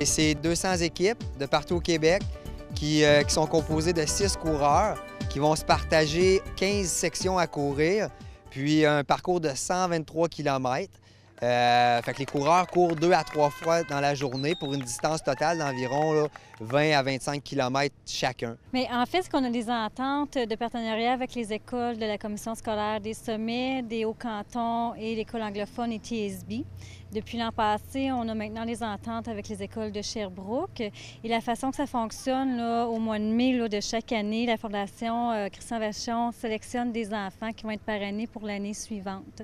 C'est 200 équipes de partout au Québec qui sont composées de 6 coureurs qui vont se partager 15 sections à courir, puis un parcours de 123 km. Fait que les coureurs courent 2 à 3 fois dans la journée pour une distance totale d'environ 20 à 25 km chacun. Mais en fait, ce qu'on a des ententes de partenariat avec les écoles de la commission scolaire des Sommets, des Hauts-Cantons et l'école anglophone et TSB. Depuis l'an passé, on a maintenant les ententes avec les écoles de Sherbrooke. Et la façon que ça fonctionne, là, au mois de mai de chaque année, la Fondation Christian Vachon sélectionne des enfants qui vont être parrainés pour l'année suivante.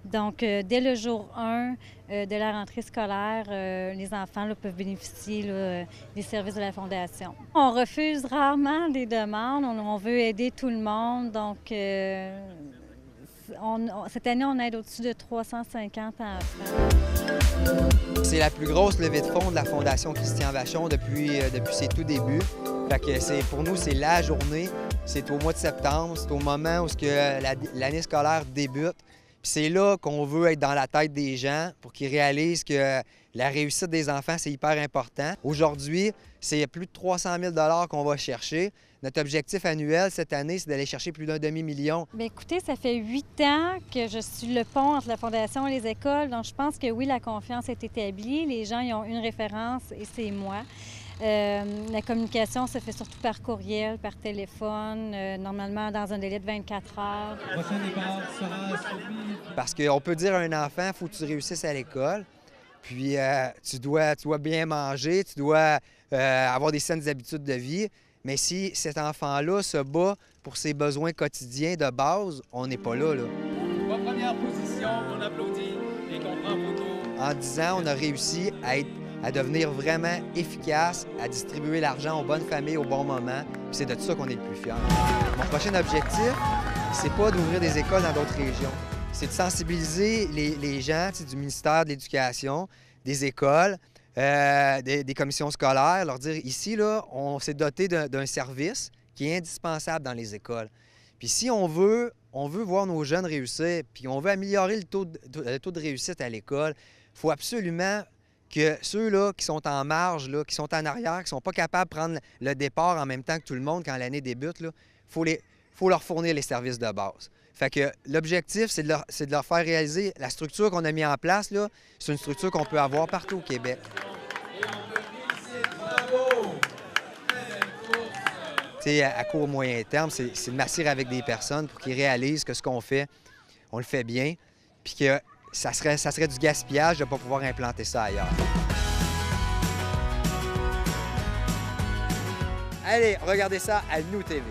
Donc, dès le jour 1 de la rentrée scolaire, les enfants peuvent bénéficier des services de la Fondation. On refuse rarement des demandes. On veut aider tout le monde. Donc, cette année, on aide au-dessus de 350 enfants. C'est la plus grosse levée de fonds de la Fondation Christian Vachon depuis ses tout débuts. Fait que pour nous, c'est la journée. C'est au mois de septembre. C'est au moment où l'année scolaire débute. Puis c'est là qu'on veut être dans la tête des gens pour qu'ils réalisent que la réussite des enfants, c'est hyper important. Aujourd'hui, c'est plus de 300 000 $ qu'on va chercher. Notre objectif annuel cette année, c'est d'aller chercher plus d'1 demi-million. Bien, écoutez, ça fait 8 ans que je suis le pont entre la Fondation et les écoles. Donc, je pense que oui, la confiance est établie. Les gens y ont une référence et c'est moi. La communication se fait surtout par courriel, par téléphone, normalement dans un délai de 24 heures. Le prochain départ sera suivi. Parce qu'on peut dire à un enfant, il faut que tu réussisses à l'école, puis tu dois bien manger, tu dois avoir des saines habitudes de vie. Mais si cet enfant-là se bat pour ses besoins quotidiens de base, on n'est pas là. En première position, on applaudit et qu'on prend photo. En 10 ans, on a réussi à devenir vraiment efficace, à distribuer l'argent aux bonnes familles au bon moment. Puis c'est de ça qu'on est le plus fiers. Mon prochain objectif, c'est pas d'ouvrir des écoles dans d'autres régions. C'est de sensibiliser les gens du ministère de l'Éducation, des écoles, des commissions scolaires, leur dire ici, là, on s'est doté d'un service qui est indispensable dans les écoles. Puis si on veut voir nos jeunes réussir, puis on veut améliorer le taux de réussite à l'école, il faut absolument que ceux-là qui sont en marge, là, qui sont en arrière, qui ne sont pas capables de prendre le départ en même temps que tout le monde quand l'année débute, il faut leur fournir les services de base. Fait que l'objectif, c'est de leur faire réaliser la structure qu'on a mise en place, là, c'est une structure qu'on peut avoir partout au Québec. À court moyen terme, c'est de m'assurer avec des personnes pour qu'ils réalisent que ce qu'on fait, on le fait bien, puis que ça serait du gaspillage de ne pas pouvoir implanter ça ailleurs. Allez, regardez ça à Nous TV.